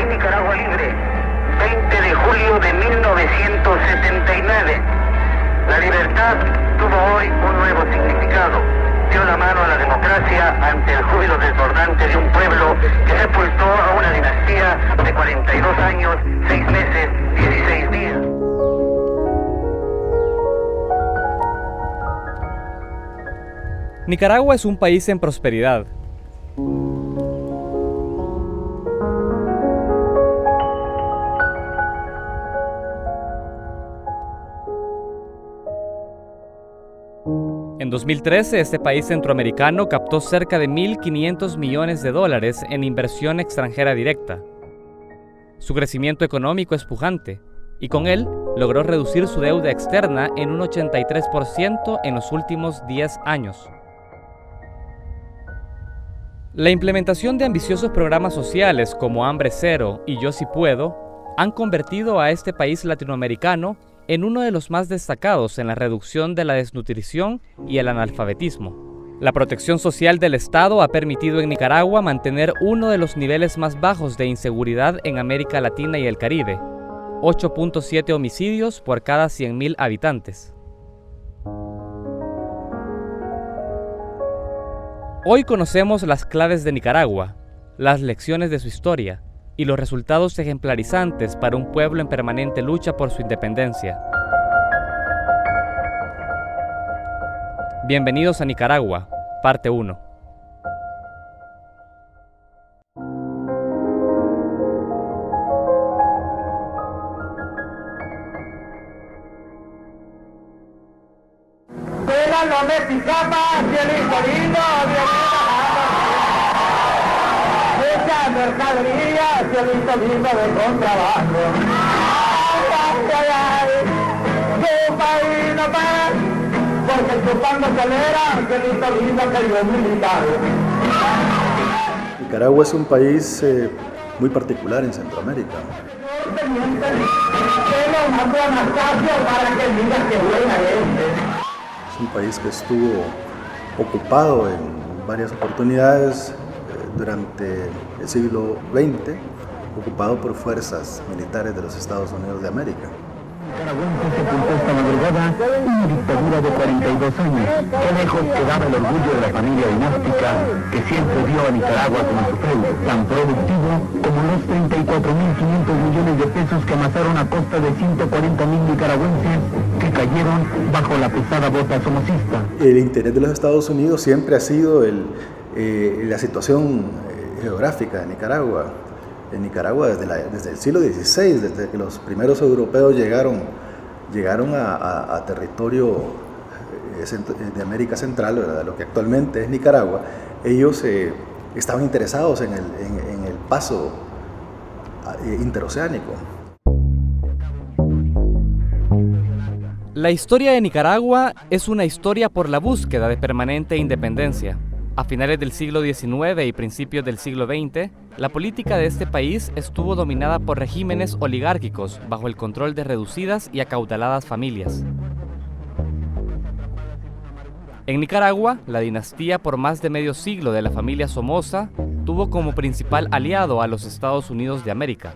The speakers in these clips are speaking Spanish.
y Nicaragua libre, 20 de julio de 1979. La libertad tuvo hoy un nuevo significado. Dio la mano a la democracia ante el júbilo desbordante de un pueblo que sepultó a una dinastía de 42 años, 6 meses, 16 días. Nicaragua es un país en prosperidad. En 2013, este país centroamericano captó cerca de $1.500 millones en inversión extranjera directa. Su crecimiento económico es pujante, y con él logró reducir su deuda externa en un 83% en los últimos 10 años. La implementación de ambiciosos programas sociales como Hambre Cero y Yo Sí Puedo han convertido a este país latinoamericano en uno de los más destacados en la reducción de la desnutrición y el analfabetismo. La protección social del Estado ha permitido en Nicaragua mantener uno de los niveles más bajos de inseguridad en América Latina y el Caribe, 8.7 homicidios por cada 100.000 habitantes. Hoy conocemos las claves de Nicaragua, las lecciones de su historia y los resultados ejemplarizantes para un pueblo en permanente lucha por su independencia. Bienvenidos a Nicaragua, parte 1. No me picaba, cielito lindo, mucha mercadería, cielito lindo de contrabando. Su país no para, porque chupando solera, cielito lindo que yo militar. Nicaragua es un país muy particular en Centroamérica. Es un país que estuvo ocupado en varias oportunidades durante el siglo XX, ocupado por fuerzas militares de los Estados Unidos de América. Nicaragüense sepultó esta madrugada una dictadura de 42 años. Qué lejos quedaba el orgullo de la familia dinástica que siempre vio a Nicaragua como su feudo, tan productivo como los 34.500 millones de pesos que amasaron a costa de 140.000 nicaragüenses que cayeron bajo la pesada bota somocista. El interés de los Estados Unidos siempre ha sido la situación geográfica de Nicaragua. En Nicaragua desde el siglo XVI, desde que los primeros europeos llegaron a territorio de América Central, ¿verdad? Lo que actualmente es Nicaragua, ellos estaban interesados en el paso interoceánico. La historia de Nicaragua es una historia por la búsqueda de permanente independencia. A finales del siglo XIX y principios del siglo XX, la política de este país estuvo dominada por regímenes oligárquicos bajo el control de reducidas y acaudaladas familias. En Nicaragua, la dinastía por más de medio siglo de la familia Somoza tuvo como principal aliado a los Estados Unidos de América,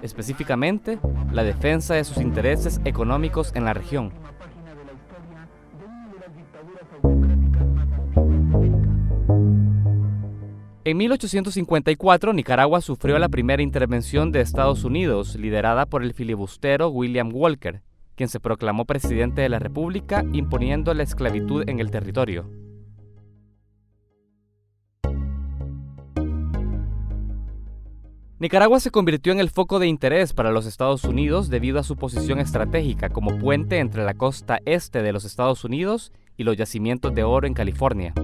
específicamente la defensa de sus intereses económicos en la región. En 1854, Nicaragua sufrió la primera intervención de Estados Unidos, liderada por el filibustero William Walker, quien se proclamó presidente de la República imponiendo la esclavitud en el territorio. Nicaragua se convirtió en el foco de interés para los Estados Unidos debido a su posición estratégica como puente entre la costa este de los Estados Unidos y los yacimientos de oro en California.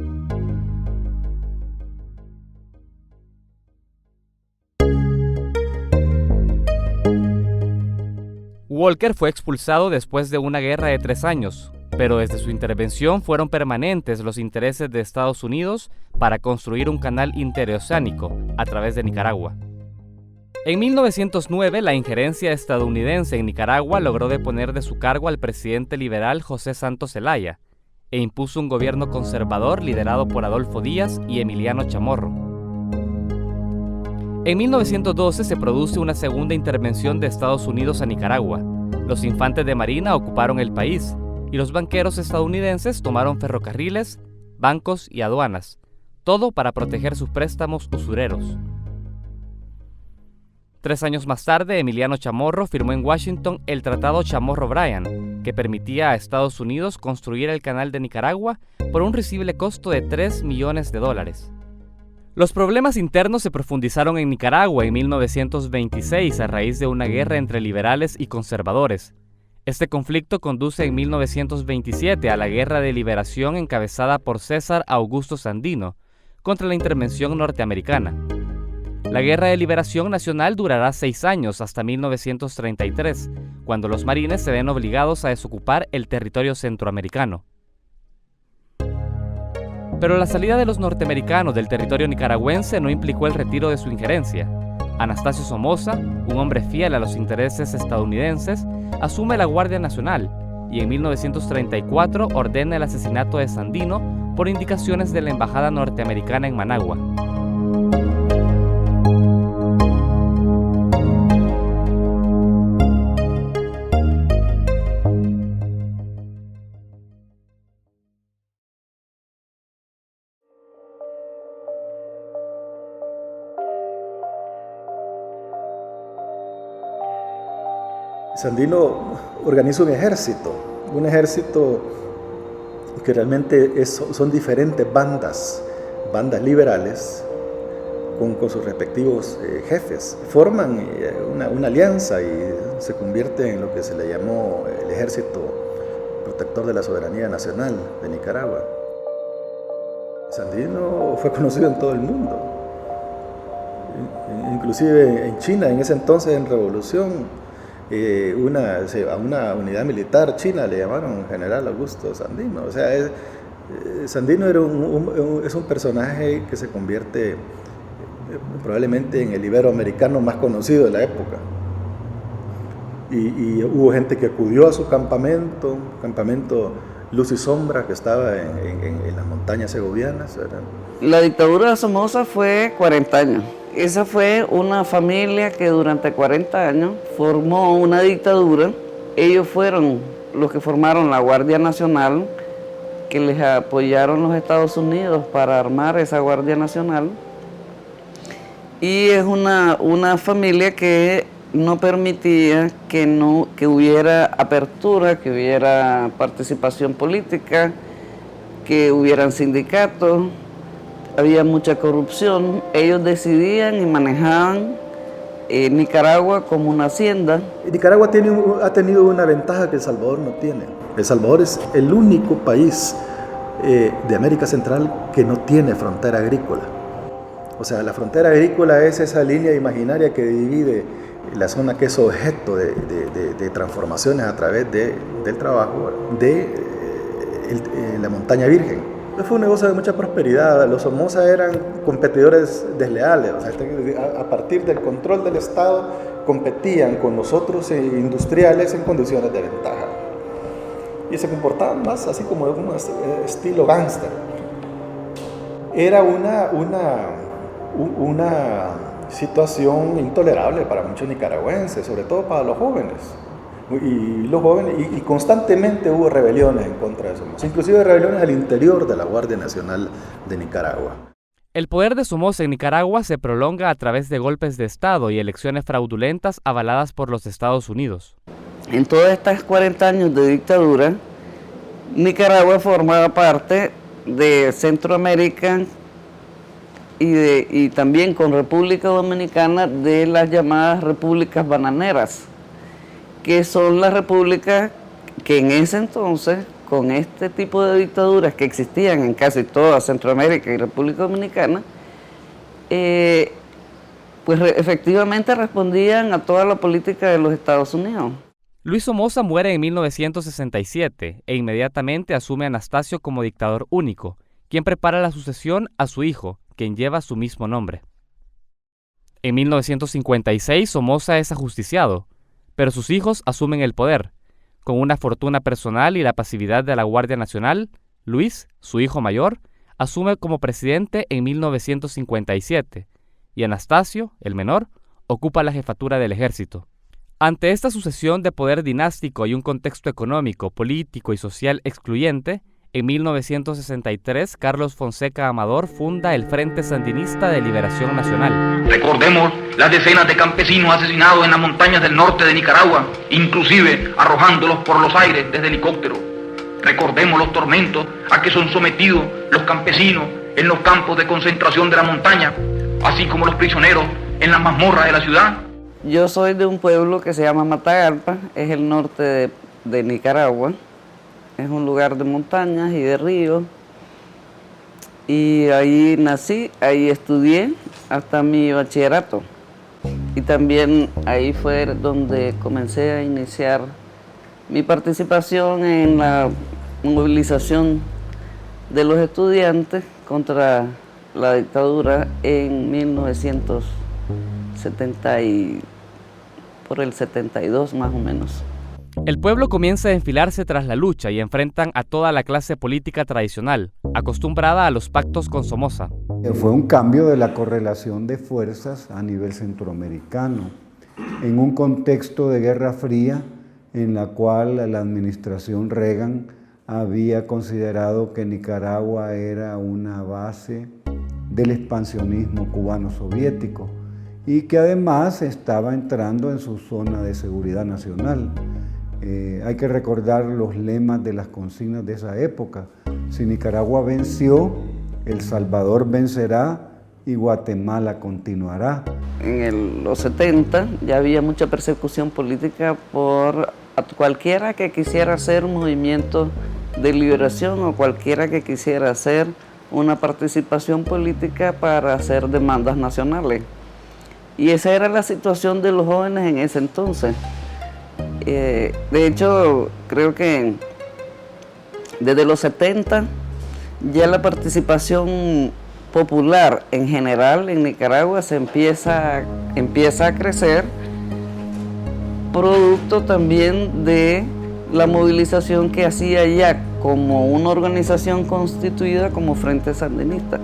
Walker fue expulsado después de una guerra de 3 años, pero desde su intervención fueron permanentes los intereses de Estados Unidos para construir un canal interoceánico a través de Nicaragua. En 1909, la injerencia estadounidense en Nicaragua logró deponer de su cargo al presidente liberal José Santos Zelaya e impuso un gobierno conservador liderado por Adolfo Díaz y Emiliano Chamorro. En 1912 se produce una segunda intervención de Estados Unidos a Nicaragua. Los infantes de marina ocuparon el país y los banqueros estadounidenses tomaron ferrocarriles, bancos y aduanas, todo para proteger sus préstamos usureros. 3 años más tarde, Emiliano Chamorro firmó en Washington el Tratado Chamorro-Bryan, que permitía a Estados Unidos construir el canal de Nicaragua por un risible costo de $3 millones. Los problemas internos se profundizaron en Nicaragua en 1926 a raíz de una guerra entre liberales y conservadores. Este conflicto conduce en 1927 a la Guerra de Liberación encabezada por César Augusto Sandino contra la intervención norteamericana. La Guerra de Liberación Nacional durará 6 años hasta 1933, cuando los marines se ven obligados a desocupar el territorio centroamericano. Pero la salida de los norteamericanos del territorio nicaragüense no implicó el retiro de su injerencia. Anastasio Somoza, un hombre fiel a los intereses estadounidenses, asume la Guardia Nacional y en 1934 ordena el asesinato de Sandino por indicaciones de la embajada norteamericana en Managua. Sandino organiza un ejército que realmente son diferentes bandas liberales con sus respectivos jefes. Forman una alianza y se convierte en lo que se le llamó el Ejército Protector de la Soberanía Nacional de Nicaragua. Sandino fue conocido en todo el mundo, inclusive en China, en ese entonces en revolución. A una unidad militar china le llamaron General Augusto Sandino. O sea, Sandino es un personaje que se convierte probablemente en el iberoamericano más conocido de la época. Y hubo gente que acudió a su campamento Luz y Sombra, que estaba en las montañas segovianas, ¿verdad? La dictadura de Somoza fue 40 años. Esa fue una familia que durante 40 años formó una dictadura. Ellos fueron los que formaron la Guardia Nacional, que les apoyaron los Estados Unidos para armar esa Guardia Nacional. Y es una familia que no permitía que hubiera apertura, que hubiera participación política, que hubieran sindicatos. Había mucha corrupción. Ellos decidían y manejaban Nicaragua como una hacienda. Nicaragua ha tenido una ventaja que El Salvador no tiene. El Salvador es el único país de América Central que no tiene frontera agrícola. O sea, la frontera agrícola es esa línea imaginaria que divide la zona que es objeto de transformaciones a través del trabajo de la montaña virgen. Fue un negocio de mucha prosperidad. Los Somoza eran competidores desleales. O sea, a partir del control del Estado competían con los otros industriales en condiciones de ventaja. Y se comportaban más así como de un estilo gángster. Era una situación intolerable para muchos nicaragüenses, sobre todo para los jóvenes. Y constantemente hubo rebeliones en contra de Somoza, inclusive rebeliones al interior de la Guardia Nacional de Nicaragua. El poder de Somoza en Nicaragua se prolonga a través de golpes de Estado y elecciones fraudulentas avaladas por los Estados Unidos. En todos estos 40 años de dictadura, Nicaragua formaba parte de Centroamérica y también con República Dominicana de las llamadas repúblicas bananeras, que son las repúblicas que en ese entonces, con este tipo de dictaduras que existían en casi toda Centroamérica y República Dominicana, pues efectivamente respondían a toda la política de los Estados Unidos. Luis Somoza muere en 1967 e inmediatamente asume Anastasio como dictador único, quien prepara la sucesión a su hijo, quien lleva su mismo nombre. En 1956 Somoza es ajusticiado, pero sus hijos asumen el poder. Con una fortuna personal y la pasividad de la Guardia Nacional, Luis, su hijo mayor, asume como presidente en 1957 y Anastasio, el menor, ocupa la jefatura del ejército. Ante esta sucesión de poder dinástico y un contexto económico, político y social excluyente, en 1963 Carlos Fonseca Amador funda el Frente Sandinista de Liberación Nacional. Recordemos las decenas de campesinos asesinados en las montañas del norte de Nicaragua, inclusive arrojándolos por los aires desde helicóptero. Recordemos los tormentos a que son sometidos los campesinos en los campos de concentración de la montaña, así como los prisioneros en las mazmorras de la ciudad. Yo soy de un pueblo que se llama Matagalpa, es el norte de Nicaragua. Es un lugar de montañas y de ríos. Y ahí nací, ahí estudié hasta mi bachillerato. Y también ahí fue donde comencé a iniciar mi participación en la movilización de los estudiantes contra la dictadura en por el 72 más o menos. El pueblo comienza a enfilarse tras la lucha y enfrentan a toda la clase política tradicional, acostumbrada a los pactos con Somoza. Fue un cambio de la correlación de fuerzas a nivel centroamericano, en un contexto de Guerra Fría en la cual la administración Reagan había considerado que Nicaragua era una base del expansionismo cubano-soviético y que además estaba entrando en su zona de seguridad nacional. Hay que recordar los lemas de las consignas de esa época. Si Nicaragua venció, El Salvador vencerá y Guatemala continuará. En los 70 ya había mucha persecución política por cualquiera que quisiera hacer un movimiento de liberación o cualquiera que quisiera hacer una participación política para hacer demandas nacionales. Y esa era la situación de los jóvenes en ese entonces. De hecho, creo que desde los 70 ya la participación popular en general en Nicaragua se empieza a crecer, producto también de la movilización que hacía ya como una organización constituida como Frente Sandinista.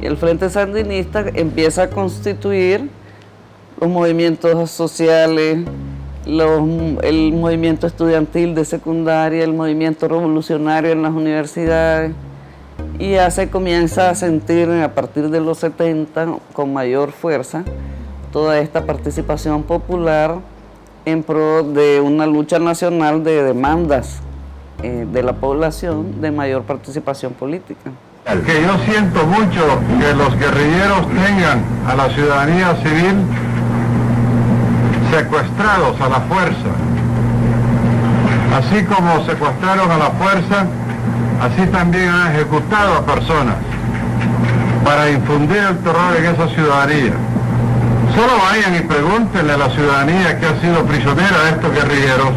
Y el Frente Sandinista empieza a constituir los movimientos sociales, el movimiento estudiantil de secundaria, el movimiento revolucionario en las universidades, y ya se comienza a sentir a partir de los 70 con mayor fuerza toda esta participación popular en pro de una lucha nacional de demandas de la población de mayor participación política. Que yo siento mucho que los guerrilleros tengan a la ciudadanía civil secuestrados a la fuerza. Así como secuestraron a la fuerza, así también han ejecutado a personas para infundir el terror en esa ciudadanía. Solo vayan y pregúntenle a la ciudadanía que ha sido prisionera de estos guerrilleros.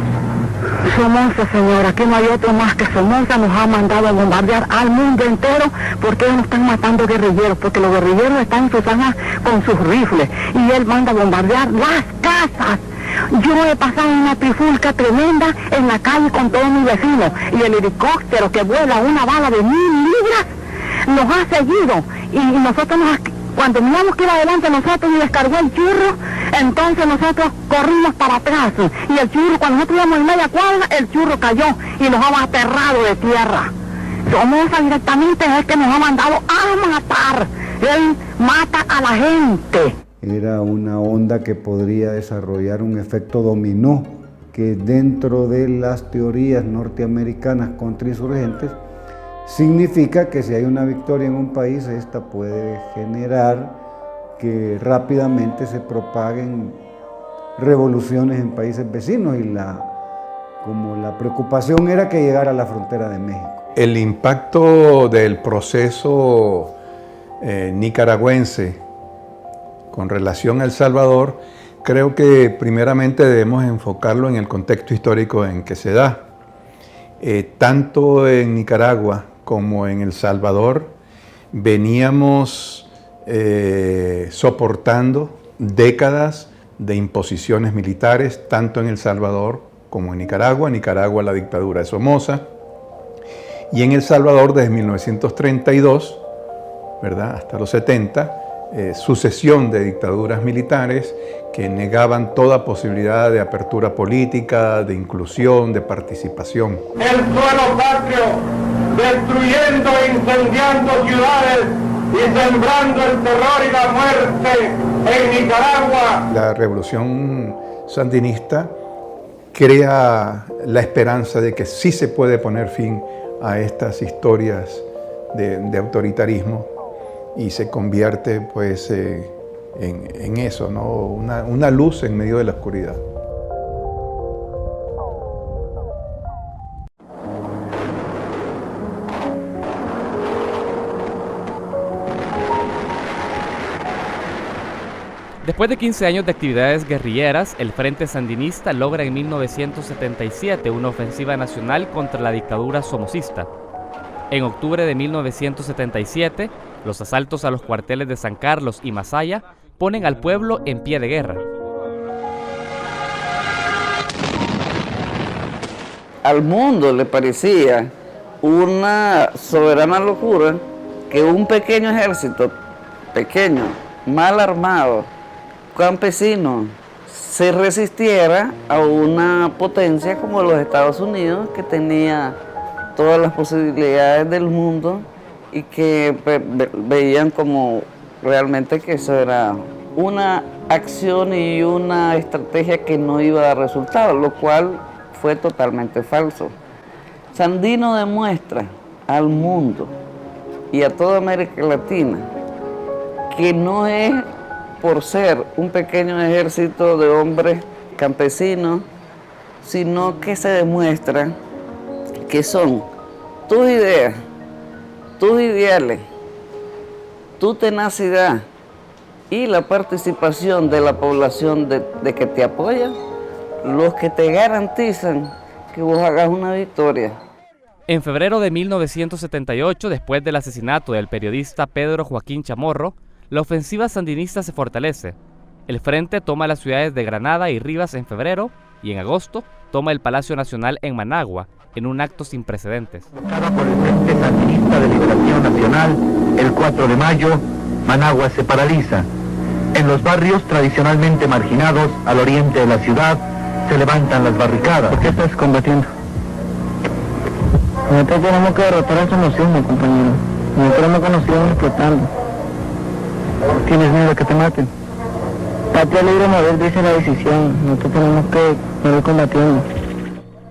Somoza, señora, que no hay otro más que Somoza, nos ha mandado a bombardear al mundo entero porque ellos no están matando guerrilleros, porque los guerrilleros están en sus armas con sus rifles y él manda a bombardear las casas. Yo he pasado una trifulca tremenda en la calle con todos mis vecinos y el helicóptero que vuela una bala de 1000 libras nos ha seguido y nosotros cuando miramos que iba adelante nosotros y descargó el churro, entonces nosotros corrimos para atrás y el churro, cuando nosotros íbamos en media cuadra, el churro cayó y nos ha aterrado de tierra. Somoza directamente es el que nos ha mandado a matar. Él mata a la gente. Era una onda que podría desarrollar un efecto dominó, que dentro de las teorías norteamericanas contrainsurgentes significa que si hay una victoria en un país, esta puede generar que rápidamente se propaguen revoluciones en países vecinos y como la preocupación era que llegara a la frontera de México. El impacto del proceso nicaragüense con relación a El Salvador, creo que primeramente debemos enfocarlo en el contexto histórico en que se da. Tanto en Nicaragua como en El Salvador veníamos soportando décadas de imposiciones militares, tanto en El Salvador como en Nicaragua. Nicaragua, la dictadura de Somoza, y en El Salvador desde 1932, ¿verdad?, hasta los 70, sucesión de dictaduras militares que negaban toda posibilidad de apertura política, de inclusión, de participación. El suelo patrio, destruyendo e incendiando ciudades y sembrando el terror y la muerte en Nicaragua. La revolución sandinista crea la esperanza de que sí se puede poner fin a estas historias de autoritarismo y se convierte pues en eso, ¿no? Una luz en medio de la oscuridad. Después de 15 años de actividades guerrilleras, el Frente Sandinista logra en 1977 una ofensiva nacional contra la dictadura somocista. En octubre de 1977, los asaltos a los cuarteles de San Carlos y Masaya ponen al pueblo en pie de guerra. Al mundo le parecía una soberana locura que un pequeño ejército, pequeño, mal armado, campesino, se resistiera a una potencia como los Estados Unidos, que tenía todas las posibilidades del mundo y que veían como realmente que eso era una acción y una estrategia que no iba a dar resultados, lo cual fue totalmente falso. Sandino demuestra al mundo y a toda América Latina que no es por ser un pequeño ejército de hombres campesinos, sino que se demuestra que son tus ideas, tus ideales, tu tenacidad y la participación de la población de que te apoya, los que te garantizan que vos hagas una victoria. En febrero de 1978, después del asesinato del periodista Pedro Joaquín Chamorro, la ofensiva sandinista se fortalece. El frente toma las ciudades de Granada y Rivas en febrero y en agosto toma el Palacio Nacional en Managua, en un acto sin precedentes. Convocada por el Frente Sandinista de Liberación Nacional, el 4 de mayo, Managua se paraliza. En los barrios tradicionalmente marginados al oriente de la ciudad se levantan las barricadas. ¿Por qué estás combatiendo? Nosotros tenemos que derrotar a esos nociones, compañero. Nosotros no conocíamos explotando. ¿Tienes miedo de que te maten? Patria libre mover, dice la decisión. Nosotros tenemos que morir combatiendo.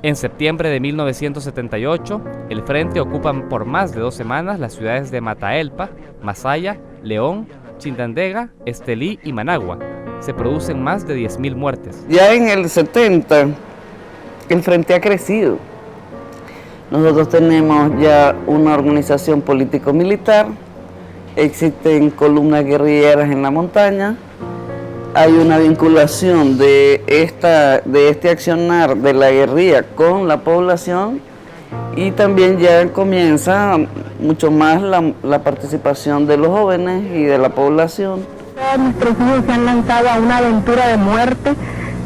En septiembre de 1978, el frente ocupa por más de 2 semanas las ciudades de Mataelpa, Masaya, León, Chindandega, Estelí y Managua. Se producen más de 10.000 muertes. Ya en el 70, el frente ha crecido. Nosotros tenemos ya una organización político-militar, existen columnas guerrilleras en la montaña, hay una vinculación de este accionar de la guerrilla con la población y también ya comienza mucho más la participación de los jóvenes y de la población. Todos nuestros hijos se han lanzado a una aventura de muerte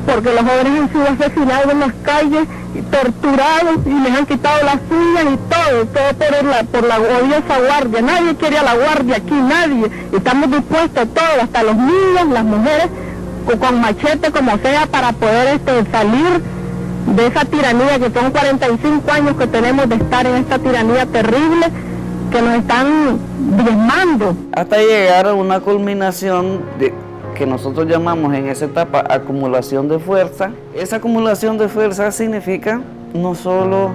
porque los jóvenes han sido asesinados en las calles, torturados y les han quitado las suyas y todo por la odiosa guardia. Nadie quiere a la guardia aquí, nadie. Estamos dispuestos todos, hasta los niños, las mujeres, con machete como sea, para poder salir de esa tiranía, que son 45 años que tenemos de estar en esta tiranía terrible que nos están diezmando. Hasta llegar a una culminación que nosotros llamamos en esa etapa acumulación de fuerza. Esa acumulación de fuerza significa no solo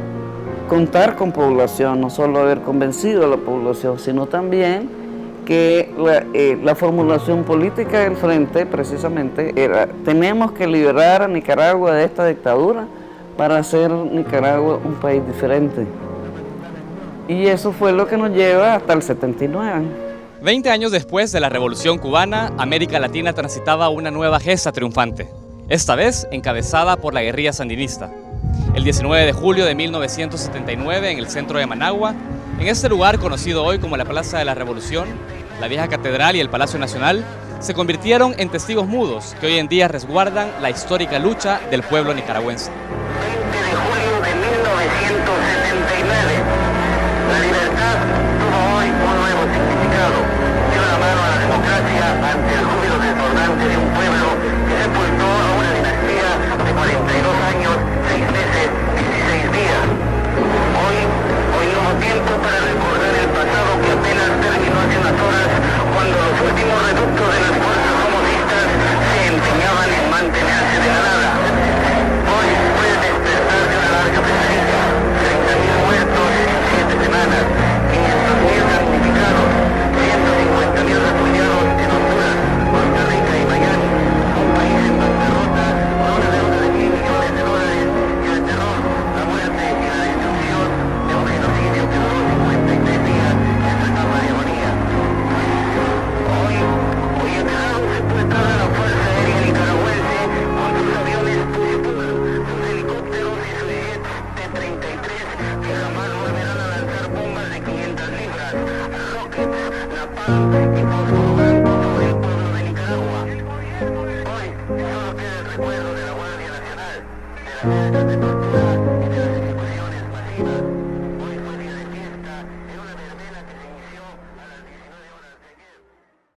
contar con población, no solo haber convencido a la población, sino también que la formulación política del frente precisamente era: tenemos que liberar a Nicaragua de esta dictadura para hacer Nicaragua un país diferente. Y eso fue lo que nos lleva hasta el 79. 20 años después de la Revolución Cubana, América Latina transitaba una nueva gesta triunfante, esta vez encabezada por la guerrilla sandinista. El 19 de julio de 1979, en el centro de Managua, en este lugar conocido hoy como la Plaza de la Revolución, la vieja catedral y el Palacio Nacional se convirtieron en testigos mudos que hoy en día resguardan la histórica lucha del pueblo nicaragüense. 20 de julio de 1979, la libertad tuvo hoy un nuevo significado. Dio la mano a la democracia 2023 que jamás volverán a lanzar bombas de 500 libras, rockets, napalm